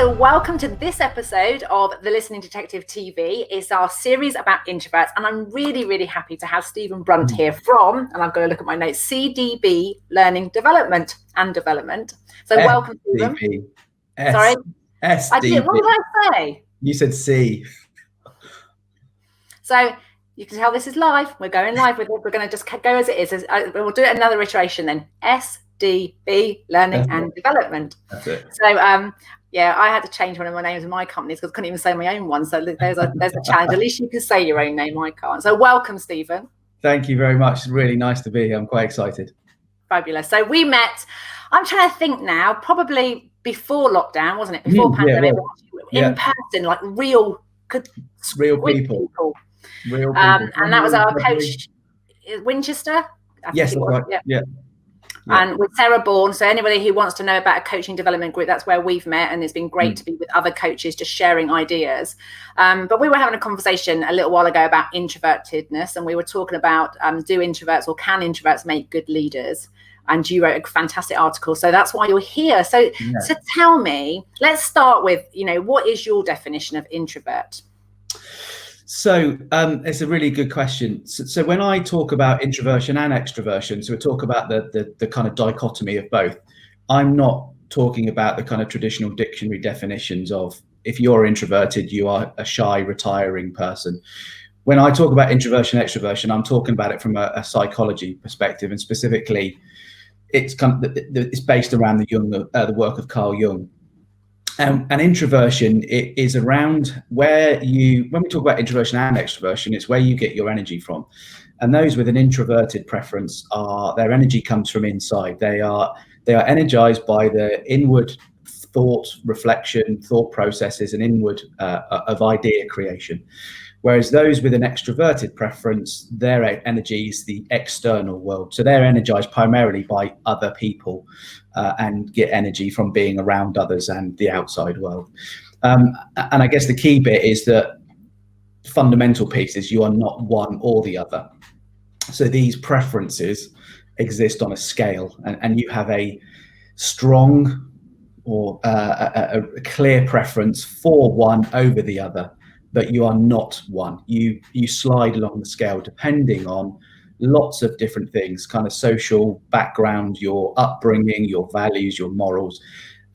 so welcome to this episode of The Listening Detective TV. It's our series about introverts, and I'm really, really happy to have Stephen Brunt here from, and I'm going to look at my notes, CDB Learning Development and Development. So welcome, Stephen. Sorry? SDB. What did I say? You said C. So you can tell this is live. We're going live with it. We're going to just go as it is. We'll do it another iteration then. SDB Learning and Development. That's it. So yeah, I had to change one of my names in my companies because I couldn't even say my own one. So there's a challenge. At least you can say your own name. I can't. So welcome, Stephen. Thank you very much. It's really nice to be here. I'm quite excited. Fabulous. So we met, I'm trying to think now, probably before lockdown, wasn't it? Before pandemic, in person, like real people. Real people. And that was our coach, Winchester. Yes, that's right. Yeah. And with Sarah Bourne. So anybody who wants to know about a coaching development group, that's where we've met, and it's been great to be with other coaches just sharing ideas. But we were having a conversation a little while ago about introvertedness, and we were talking about do introverts or can introverts make good leaders? And you wrote a fantastic article, so that's why you're here. So tell me, let's start with, what is your definition of introvert? So it's a really good question. So when I talk about introversion and extroversion, so we talk about the kind of dichotomy of both, I'm not talking about the kind of traditional dictionary definitions of if you're introverted, you are a shy, retiring person. When I talk about introversion, extroversion, I'm talking about it from a psychology perspective, and specifically, it's it's based around the work of Carl Jung. And introversion is around when we talk about introversion and extroversion, it's where you get your energy from. And those with an introverted preference their energy comes from inside. They are energized by the inward thought, reflection, thought processes, and inward of idea creation. Whereas those with an extroverted preference, their energy is the external world. So they're energized primarily by other people and get energy from being around others and the outside world. And I guess the key bit is that fundamental piece is you are not one or the other. So these preferences exist on a scale, and you have a strong or a clear preference for one over the other. But you are not one. You slide along the scale depending on lots of different things, kind of social background, your upbringing, your values, your morals,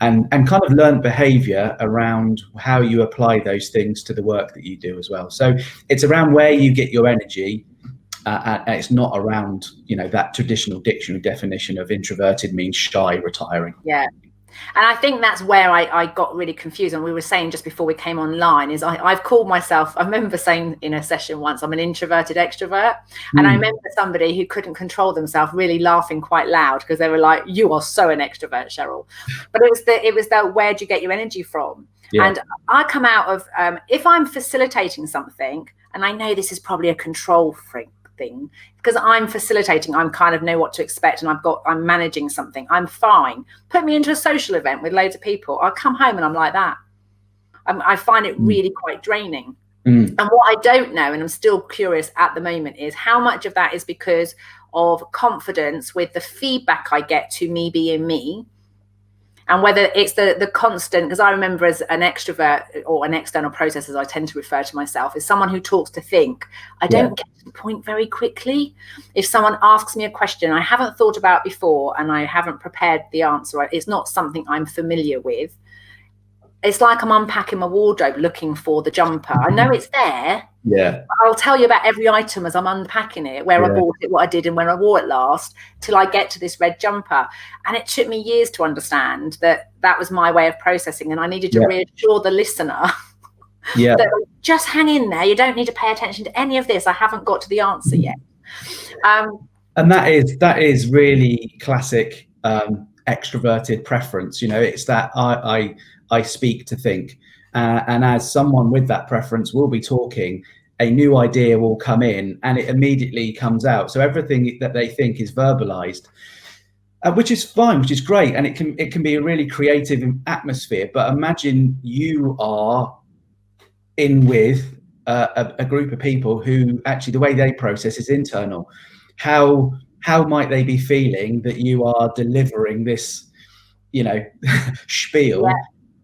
and kind of learned behavior around how you apply those things to the work that you do as well. So it's around where you get your energy, and it's not around, that traditional dictionary definition of introverted means shy, retiring. Yeah. And I think that's where I got really confused. And we were saying just before we came online is I've called myself, I remember saying in a session once, I'm an introverted extrovert. And I remember somebody who couldn't control themselves really laughing quite loud because they were like, you are so an extrovert, Cheryl. But it was the where'd you get your energy from? Yeah. And I come out of, if I'm facilitating something, and I know this is probably a control thing, because I'm facilitating, I'm kind of know what to expect, and I'm managing something, I'm fine. Put me into a social event with loads of people, I'll come home and I'm like that. I find it really quite draining. And what I don't know, and I'm still curious at the moment, is how much of that is because of confidence with the feedback I get to me being me, and whether it's the constant, because I remember as an extrovert or an external process, as I tend to refer to myself, is someone who talks to think. I don't get to the point very quickly. If someone asks me a question I haven't thought about before and I haven't prepared the answer, it's not something I'm familiar with. It's like I'm unpacking my wardrobe looking for the jumper. I know it's there. Yeah. I'll tell you about every item as I'm unpacking it, where I bought it, what I did, and when I wore it last, till I get to this red jumper. And it took me years to understand that was my way of processing. And I needed to reassure the listener that just hang in there. You don't need to pay attention to any of this. I haven't got to the answer yet. And that is really classic extroverted preference. It's that I speak to think. And as someone with that preference will be talking, a new idea will come in and it immediately comes out. So everything that they think is verbalized, which is fine, which is great. And it can be a really creative atmosphere. But imagine you are in with a group of people who actually the way they process is internal. How might they be feeling that you are delivering this, spiel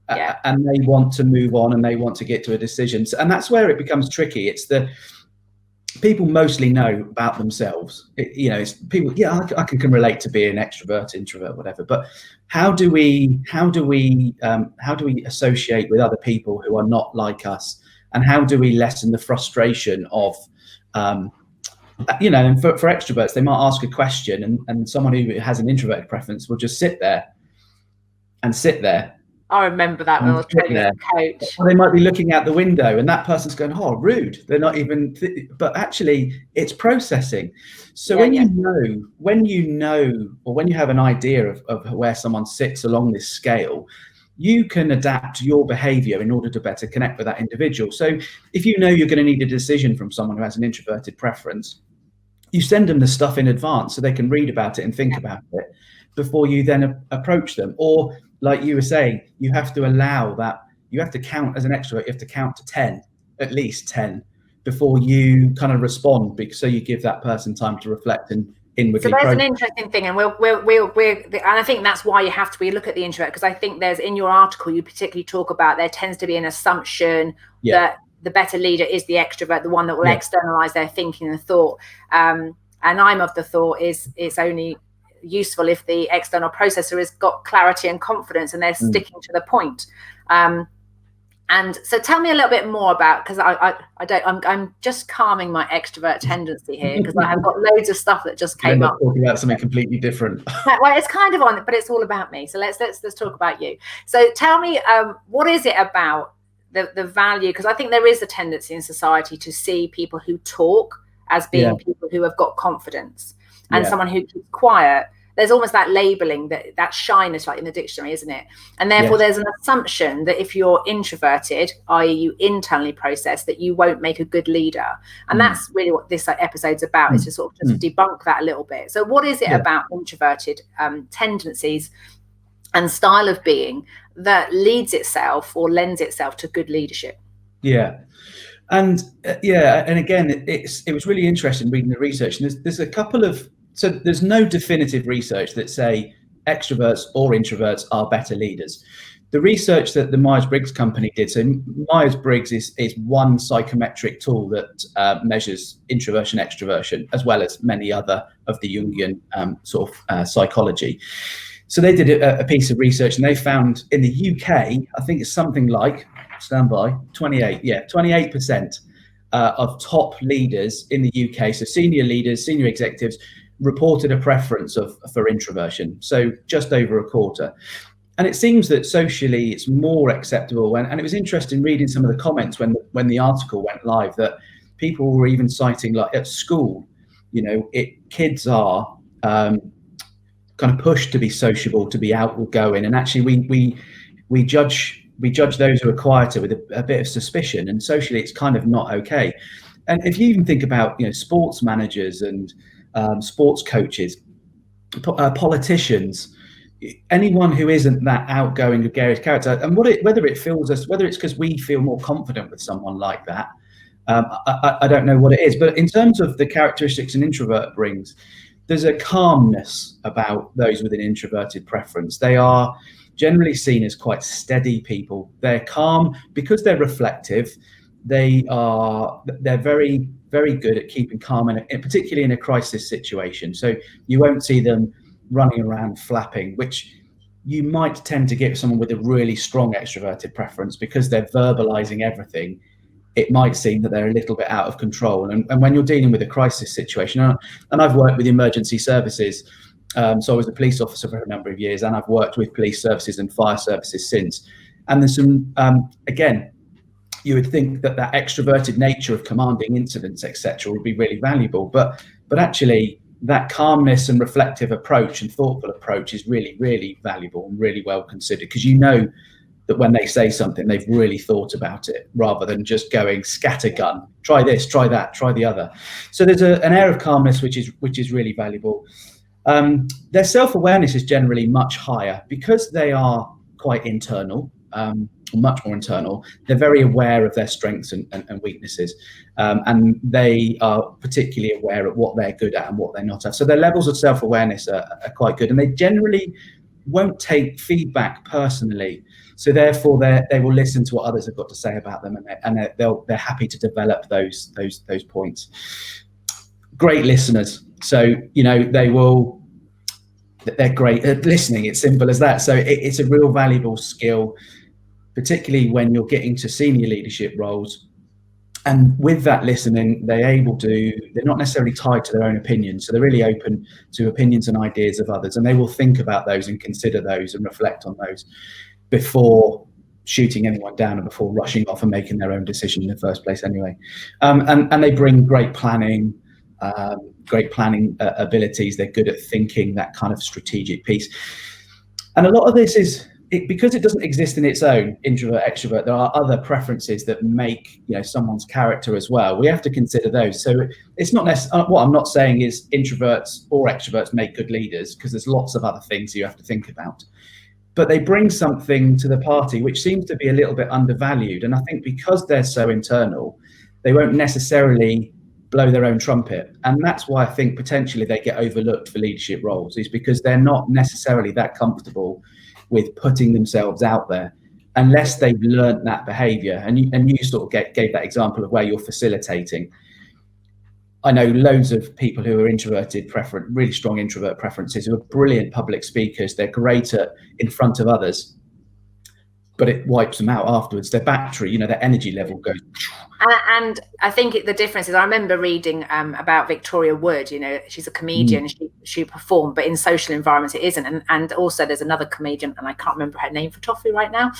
and they want to move on and they want to get to a decision. And that's where it becomes tricky. It's the people mostly know about themselves. It's people. Yeah, I can relate to being an extrovert, introvert, whatever. But how do we associate with other people who are not like us, and how do we lessen the frustration of, and for extroverts, they might ask a question, and someone who has an introverted preference will just sit there. I remember that when I was training as a coach. Or they might be looking out the window and that person's going, oh, rude. They're not even, but actually it's processing. So when you know, or when you have an idea of where someone sits along this scale, you can adapt your behavior in order to better connect with that individual. So if you know you're going to need a decision from someone who has an introverted preference, you send them the stuff in advance so they can read about it and think about it before you then approach them. Or like you were saying, you have to allow that, you have to count as an extrovert, you have to count to 10, at least 10, before you kind of respond, because so you give that person time to reflect and inwardly. So there's an interesting thing, and and I think that's why you have to look at the introvert, because I think there's, in your article, you particularly talk about there tends to be an assumption that the better leader is the extrovert, the one that will externalize their thinking and thought. And I'm of the thought it's only useful if the external processor has got clarity and confidence and they're sticking to the point. And so tell me a little bit more about, because I'm just calming my extrovert tendency here, because I have got loads of stuff that just came up. Talking about something completely different. Well, it's kind of on, but it's all about me. So let's talk about you. So tell me, what is it about the value? Because I think there is a tendency in society to see people who talk as being people who have got confidence, and someone who keeps quiet, there's almost that labeling, that shyness, like in the dictionary, isn't it? And therefore there's an assumption that if you're introverted, i.e. you internally process, that you won't make a good leader. And that's really what this episode's about, is to sort of just debunk that a little bit. So what is it about introverted tendencies and style of being that leads itself or lends itself to good leadership? And again, it was really interesting reading the research. And there's a couple of, so there's no definitive research that say extroverts or introverts are better leaders. The research that the Myers-Briggs company did, so Myers-Briggs is one psychometric tool that measures introversion, extroversion, as well as many other of the Jungian psychology. So they did a piece of research, and they found in the UK, I think it's something like, 28% of top leaders in the UK, so senior leaders, senior executives, reported a preference for introversion. So just over a quarter. And it seems that socially it's more acceptable. And it was interesting reading some of the comments when the article went live, that people were even citing, like at school, kids are kind of pushed to be sociable, to be outgoing. And actually we judge those who are quieter with a bit of suspicion, and socially it's kind of not okay. And if you even think about sports managers and sports coaches, politicians, anyone who isn't that outgoing, gregarious character, and whether it's because we feel more confident with someone like that, I don't know what it is. But in terms of the characteristics an introvert brings, there's a calmness about those with an introverted preference. They are generally seen as quite steady people. They're calm because they're reflective. They're very, very good at keeping calm, and particularly in a crisis situation. So you won't see them running around flapping, which you might tend to get someone with a really strong extroverted preference, because they're verbalizing everything. It might seem that they're a little bit out of control. And when you're dealing with a crisis situation, and I've worked with emergency services, so I was a police officer for a number of years, and I've worked with police services and fire services since. And there's some, again, you would think that extroverted nature of commanding incidents, etc., would be really valuable. But actually, that calmness and reflective approach and thoughtful approach is really, really valuable and really well considered, because that when they say something, they've really thought about it, rather than just going scattergun, try this, try that, try the other. So there's an air of calmness which is really valuable. Their self-awareness is generally much higher because they are quite internal, much more internal. They're very aware of their strengths and weaknesses, and they are particularly aware of what they're good at and what they're not at. So their levels of self-awareness are quite good, and they generally won't take feedback personally. So therefore, they will listen to what others have got to say about them, and they're happy to develop those points. Great listeners. So they're great at listening. It's simple as that. So it's a real valuable skill, particularly when you're getting to senior leadership roles. And with that listening, they're not necessarily tied to their own opinions. So they're really open to opinions and ideas of others. And they will think about those and consider those and reflect on those before shooting anyone down and before rushing off and making their own decision in the first place anyway. And they bring great planning abilities. They're good at thinking, that kind of strategic piece. And a lot of this is, because it doesn't exist in its own, introvert, extrovert, there are other preferences that make someone's character as well. We have to consider those. So it's not necessarily, what I'm not saying is introverts or extroverts make good leaders, because there's lots of other things you have to think about. But they bring something to the party which seems to be a little bit undervalued. And I think because they're so internal, they won't necessarily blow their own trumpet. And that's why I think potentially they get overlooked for leadership roles, is because they're not necessarily that comfortable with putting themselves out there unless they've learned that behavior. And you sort of gave that example of where you're facilitating. I know loads of people who are introverted, really strong introvert preferences, who are brilliant public speakers. They're great in front of others, but it wipes them out afterwards. Their battery, their energy level goes. And I think the difference is, I remember reading about Victoria Wood. She's a comedian. She performed, but in social environments it isn't. And also there's another comedian, and I can't remember her name for Toffee right now.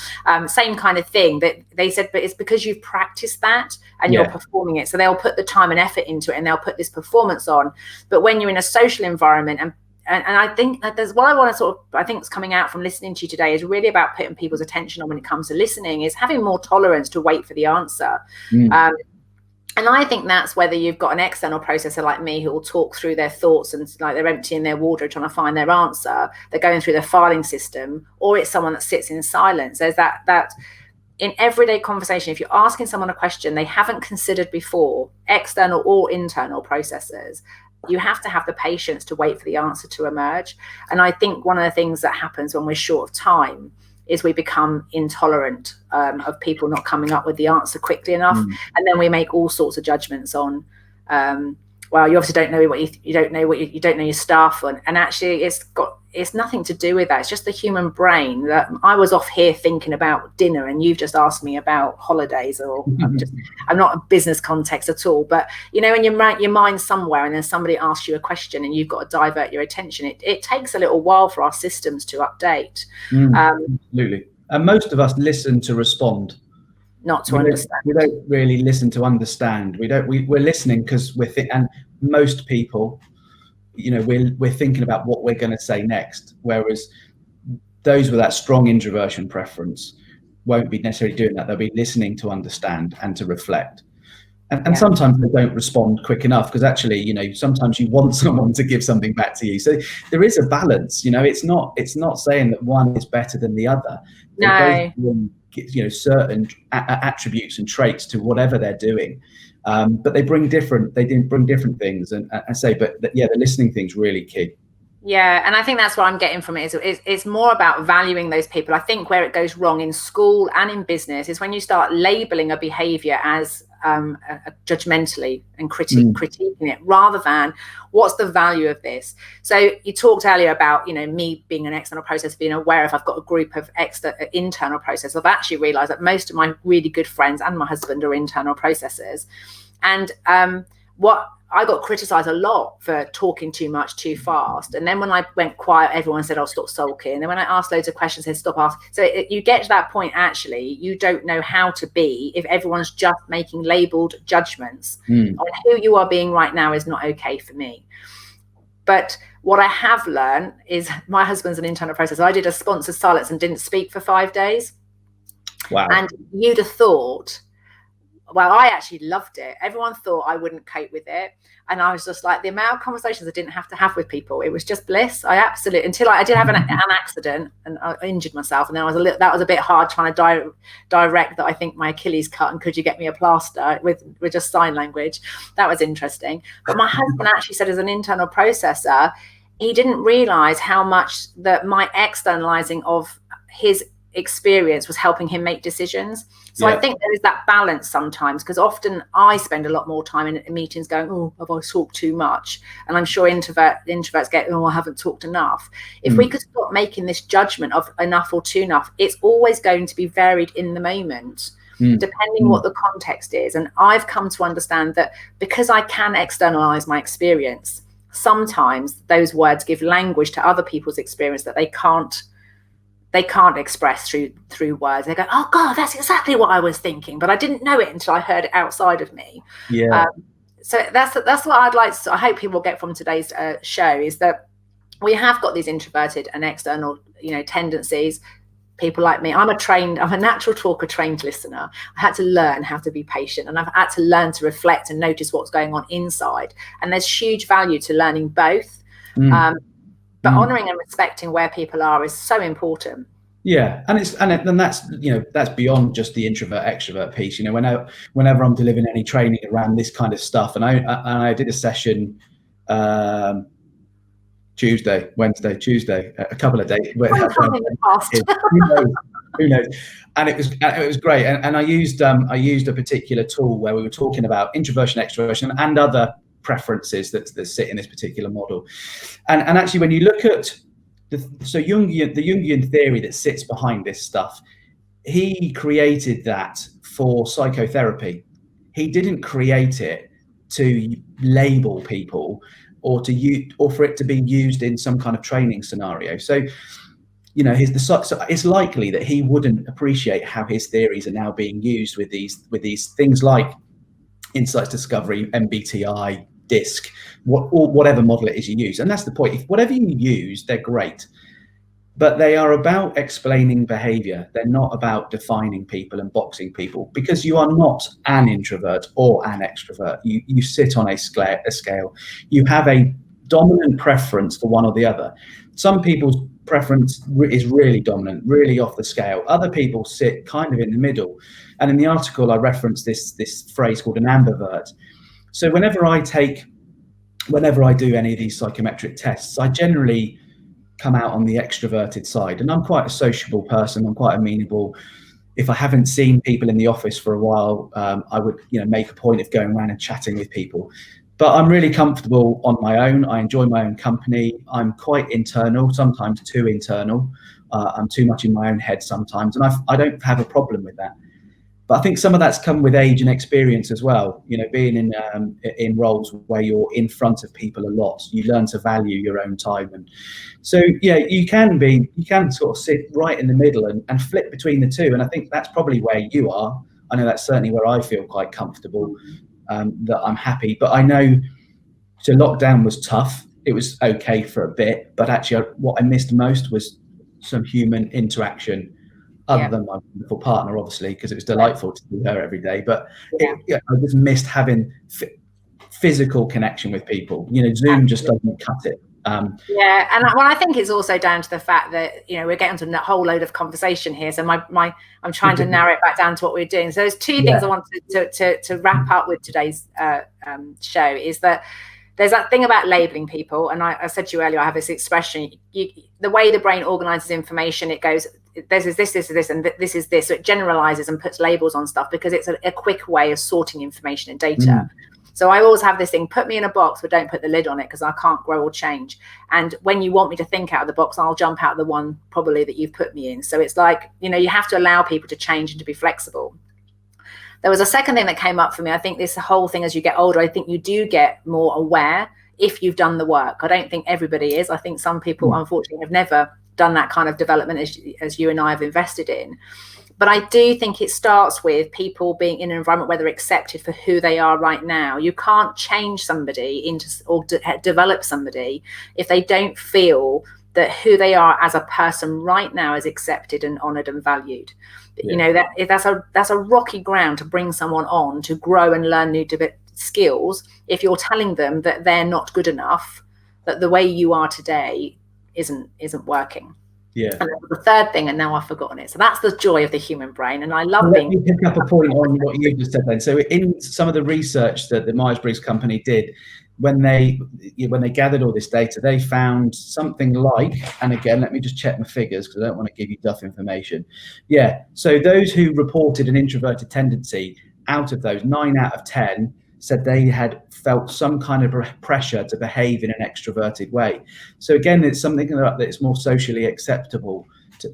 Same kind of thing. That they said, but it's because you've practiced that and you're performing it. So they'll put the time and effort into it, and they'll put this performance on. But when you're in a social environment, and I think that there's what I want to I think is coming out from listening to you today is really about putting people's attention on, when it comes to listening, is having more tolerance to wait for the answer. And I think that's whether you've got an external processor like me who will talk through their thoughts and like they're emptying their wardrobe trying to find their answer, they're going through their filing system, or it's someone that sits in silence. There's that in everyday conversation, if you're asking someone a question they haven't considered before, external or internal processors, you have to have the patience to wait for the answer to emerge. And I think one of the things that happens when we're short of time is we become intolerant of people not coming up with the answer quickly enough. And then we make all sorts of judgments on, well, you obviously don't know what you don't know you don't know your stuff. And actually it's nothing to do with that. It's just the human brain. That I was off here thinking about dinner and you've just asked me about holidays, or I'm not a business context at all. But when your mind's somewhere and then somebody asks you a question and you've got to divert your attention, it takes a little while for our systems to update. Absolutely. And most of us listen to respond, not to understand. We don't really listen to understand. We're listening because and most people, we're thinking about what we're going to say next, whereas those with that strong introversion preference won't be necessarily doing that. They'll be listening to understand and to reflect. And sometimes they don't respond quick enough, because actually, sometimes you want someone to give something back to you. So there is a balance. It's not saying that one is better than the other. No. Certain attributes and traits to whatever they're doing. But they bring different things, and I say, but the listening thing's really key. Yeah, and I think that's what I'm getting from it. It's more about valuing those people. I think where it goes wrong in school and in business is when you start labeling a behavior as judgmentally and critiquing it, rather than what's the value of this. So you talked earlier about me being an external processor, being aware if I've got a group of internal processors. I've actually realized that most of my really good friends and my husband are internal processors, and what I got criticized a lot for talking too much, too fast. And then when I went quiet, everyone said, "Oh, stop sulking." And then when I asked loads of questions, they said, "Stop asking." So you get to that point, actually, you don't know how to be if everyone's just making labeled judgments on who you are being right now is not okay for me. But what I have learned is my husband's an internal processor. I did a sponsored silence and didn't speak for 5 days. Wow. And you'd have thought, well, I actually loved it. Everyone thought I wouldn't cope with it. And I was just like, the amount of conversations I didn't have to have with people, it was just bliss. Until I did have an accident and I injured myself. And then that was a bit hard trying to direct that I think my Achilles cut and could you get me a plaster with just sign language. That was interesting. But my husband actually said, as an internal processor, he didn't realize how much that my externalizing of his experience was helping him make decisions. So I think there is that balance sometimes, because often I spend a lot more time in meetings going, oh, have I talked too much? And I'm sure introverts get, oh, I haven't talked enough. If we could stop making this judgment of enough or too enough, it's always going to be varied in the moment, depending what the context is. And I've come to understand that because I can externalize my experience, sometimes those words give language to other people's experience that they can't express through words. They go, oh God, that's exactly what I was thinking, but I didn't know it until I heard it outside of me. So that's what I'd like to, I hope people get from today's show, is that we have got these introverted and external, tendencies. People like me, I'm a natural talker, trained listener. I had to learn how to be patient, and I've had to learn to reflect and notice what's going on inside. And there's huge value to learning both. But honouring and respecting where people are is so important. Yeah, and that's that's beyond just the introvert extrovert piece. Whenever I'm delivering any training around this kind of stuff, and I did a session Tuesday, a couple of days. Who knows? And it was great. And I used a particular tool where we were talking about introversion, extroversion, and other preferences that sit in this particular model. And actually, when you look at the Jungian theory that sits behind this stuff, he created that for psychotherapy. He didn't create it to label people or for it to be used in some kind of training scenario. So, so it's likely that he wouldn't appreciate how his theories are now being used with these things like insights discovery, MBTI, DISC, whatever model it is you use. And that's the point. If whatever you use, they're great, but they are about explaining behavior. They're not about defining people and boxing people, because you are not an introvert or an extrovert. You sit on a scale. You have a dominant preference for one or the other. Some people's preference is really dominant, really off the scale. Other people sit kind of in the middle. And in the article, I referenced this phrase called an ambivert. So whenever I do any of these psychometric tests, I generally come out on the extroverted side, and I'm quite a sociable person. I'm quite amenable. If I haven't seen people in the office for a while, I would make a point of going around and chatting with people. But I'm really comfortable on my own. I enjoy my own company. I'm quite internal, sometimes too internal. I'm too much in my own head sometimes, and I don't have a problem with that. But I think some of that's come with age and experience as well. Being in roles where you're in front of people a lot, you learn to value your own time. And so, you can sort of sit right in the middle and flip between the two. And I think that's probably where you are. I know that's certainly where I feel quite comfortable, that I'm happy. But I know, so lockdown was tough. It was okay for a bit, but actually what I missed most was some human interaction. Other than my wonderful partner, obviously, because it was delightful to see her every day. But I just missed having physical connection with people. Zoom just doesn't cut it. And I think it's also down to the fact that we're getting to a whole load of conversation here. So I'm trying to narrow it back down to what we're doing. So there's two things I wanted to wrap up with today's show. Is that there's that thing about labeling people, and I said to you earlier, I have this expression. The way the brain organizes information, it goes, this is this, and this is this. So it generalizes and puts labels on stuff because it's a quick way of sorting information and data. So I always have this thing, put me in a box, but don't put the lid on it, because I can't grow or change. And when you want me to think out of the box, I'll jump out of the one probably that you've put me in. So it's like, you have to allow people to change and to be flexible. There was a second thing that came up for me. I think this whole thing, as you get older, I think you do get more aware if you've done the work. I don't think everybody is. I think some people, unfortunately, have never done that kind of development as you and I have invested in. But I do think it starts with people being in an environment where they're accepted for who they are right now. You can't change somebody or develop somebody if they don't feel that who they are as a person right now is accepted and honoured and valued. That's a rocky ground to bring someone on to grow and learn new skills. If you're telling them that they're not good enough, that the way you are today isn't working. Yeah. And that was the third thing, and now I've forgotten it. So that's the joy of the human brain, and I love being. Let me pick up a point on what you just said then. So in some of the research that the Myers-Briggs company did, when they gathered all this data, they found something like, and again, let me just check my figures because I don't want to give you duff information. Yeah, so those who reported an introverted tendency, out of those, 9 out of 10 said they had felt some kind of pressure to behave in an extroverted way. So again, it's something that it's more socially acceptable,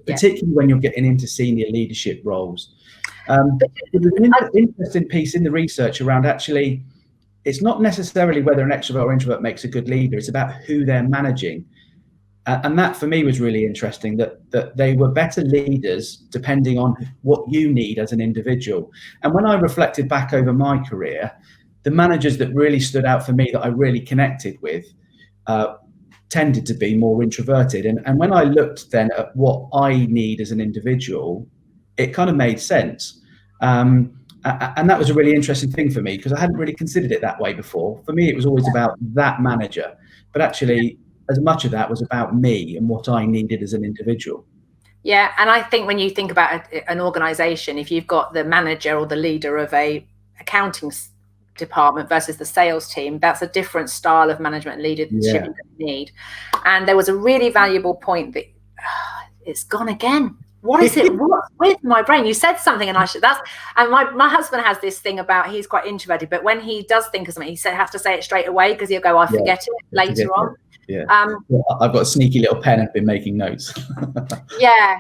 particularly when you're getting into senior leadership roles. There's an interesting piece in the research around, actually, it's not necessarily whether an extrovert or introvert makes a good leader, it's about who they're managing. And that for me was really interesting, that they were better leaders depending on what you need as an individual. And when I reflected back over my career, the managers that really stood out for me, that I really connected with, tended to be more introverted. And when I looked then at what I need as an individual, it kind of made sense. And that was a really interesting thing for me, because I hadn't really considered it that way before. For me, it was always about that manager, but actually, as much of that was about me and what I needed as an individual. Yeah, and I think when you think about an organization, if you've got the manager or the leader of a accounting department versus the sales team, that's a different style of management and leadership you need. And there was a really valuable point that it's gone again. What is it? What's with my brain? You said something, and my husband has this thing about, he's quite introverted, but when he does think of something, he has to say it straight away, because he'll go, I forget it later on. Yeah. I've got a sneaky little pen. I've been making notes. Yeah.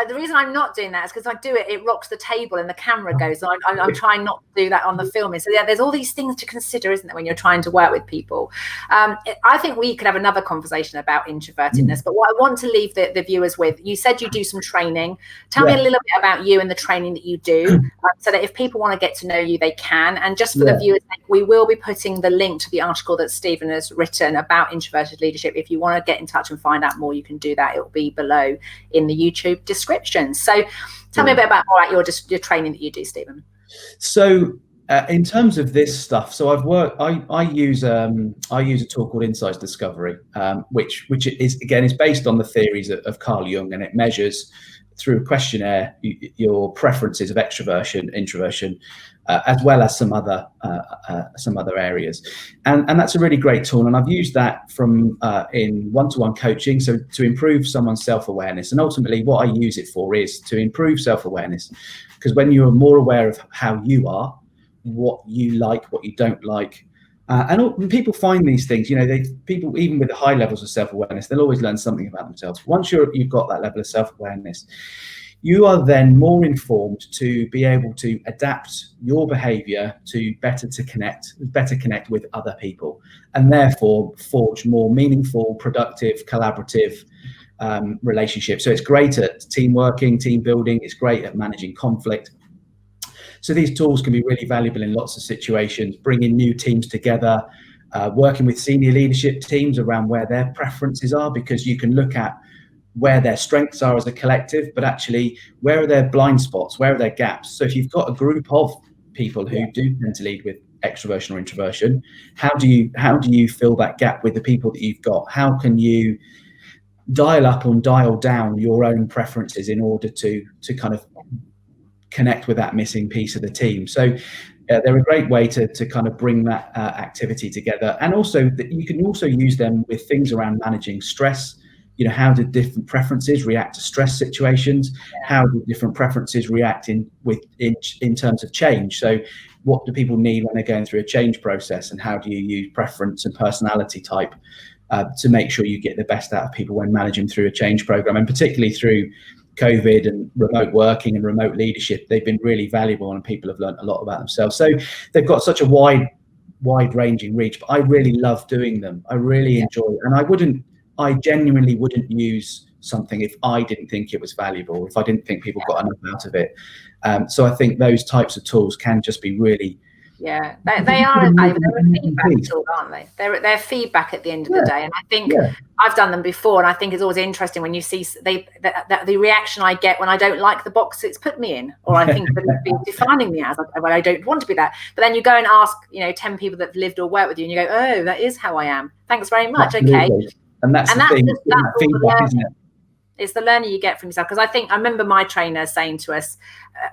The reason I'm not doing that is because I do it, it rocks the table and the camera goes on. I'm trying not to do that on the filming. So yeah, there's all these things to consider, isn't there, when you're trying to work with people. I think we could have another conversation about introvertedness, but what I want to leave the viewers with, you said you do some training. Tell me a little bit about you and the training that you do, so that if people want to get to know you, they can. And just for the viewers, we will be putting the link to the article that Stephen has written about introverted leadership. If you want to get in touch and find out more, you can do that. It will be below in the YouTube description. So tell me a bit about your training that you do, Stephen. So in terms of this stuff, so I use a tool called Insights Discovery, which is based on the theories of Carl Jung, and it measures through a questionnaire your preferences of extroversion, introversion, as well as some other areas, and that's a really great tool. And I've used that from in one-to-one coaching, so to improve someone's self-awareness. And ultimately, what I use it for is to improve self-awareness, because when you are more aware of how you are, what you like, what you don't like. And people find these things, people, even with high levels of self-awareness, they'll always learn something about themselves. Once you've got that level of self-awareness, you are then more informed to be able to adapt your behavior to better connect with other people, and therefore forge more meaningful, productive, collaborative relationships. So it's great at team working, team building. It's great at managing conflict. So these tools can be really valuable in lots of situations, bringing new teams together, working with senior leadership teams around where their preferences are, because you can look at where their strengths are as a collective, but actually where are their blind spots, where are their gaps. So if you've got a group of people who do tend to lead with extroversion or introversion, how do you fill that gap with the people that you've got? How can you dial up and dial down your own preferences in order to kind of connect with that missing piece of the team? So they're a great way to kind of bring that activity together. And also that you can also use them with things around managing stress. How do different preferences react to stress situations? How do different preferences react in terms of change? So what do people need when they're going through a change process, and how do you use preference and personality type to make sure you get the best out of people when managing through a change program? And particularly through COVID and remote working and remote leadership, they've been really valuable, and people have learned a lot about themselves. So they've got such a wide-ranging reach, but I really love doing them. I really enjoy it. And I genuinely wouldn't use something if I didn't think it was valuable, if I didn't think people got enough out of it. So I think those types of tools can just be really... Yeah, they are invaluable. They're a feedback tool, aren't they? They're feedback at the end of the day. And I think I've done them before, and I think it's always interesting when you see the reaction I get when I don't like the box it's put me in, or I think that it's been defining me as, when I don't want to be that. But then you go and ask, 10 people that have lived or worked with you, and you go, oh, that is how I am. Thanks very much. Absolutely. Okay. And that's the thing. Feedback, isn't it? It's the learning you get from yourself. Because I remember my trainer saying to us,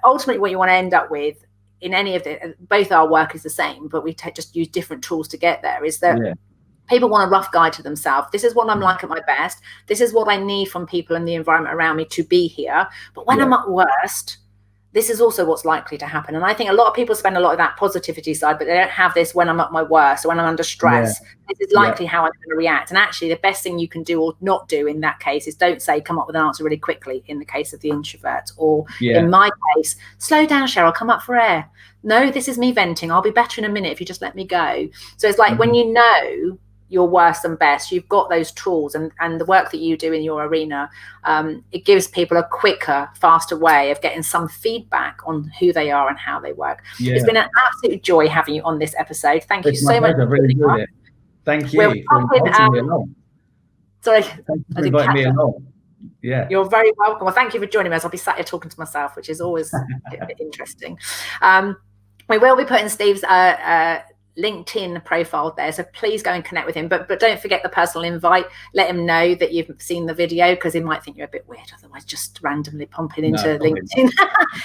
ultimately what you want to end up with in any of both our work is the same, but we just use different tools to get there, is that people want a rough guide to themselves. This is what I'm like at my best. This is what I need from people and the environment around me to be here. But when I'm at worst, this is also what's likely to happen. And I think a lot of people spend a lot of that positivity side, but they don't have this when I'm at my worst or when I'm under stress. This is likely how I'm going to react. And actually the best thing you can do or not do in that case is don't say, come up with an answer really quickly in the case of the introvert, or in my case, slow down, Cheryl, come up for air. No, this is me venting. I'll be better in a minute if you just let me go. So it's like when you know your worst and best, you've got those tools, and the work that you do in your arena, it gives people a quicker, faster way of getting some feedback on who they are and how they work. It's been an absolute joy having you on this episode. Thank you so much. I really enjoyed it. Thank you for inviting me along. Sorry, thank you for inviting me along. Yeah, you're very welcome. Well, thank you for joining us. I'll be sat here talking to myself, which is always interesting. We will be putting Steve's LinkedIn profile there, so please go and connect with him, but don't forget the personal invite. Let him know that you've seen the video, because he might think you're a bit weird otherwise, just randomly pumping into LinkedIn.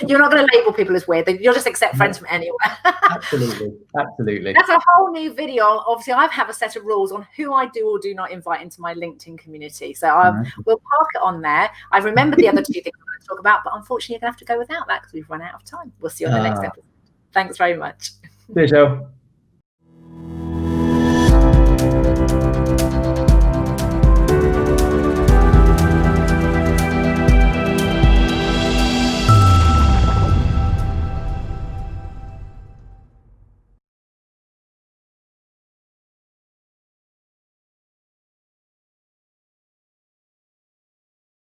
You're not going to label people as weird. You'll just accept friends from anywhere. Absolutely. That's a whole new video. Obviously I have a set of rules on who I do or do not invite into my LinkedIn community, so we'll park it on there. I've remembered the other two things I want to talk about, but unfortunately you're going to have to go without that because we've run out of time. We'll see you on the next episode. Thanks very much. Cheers, Joe.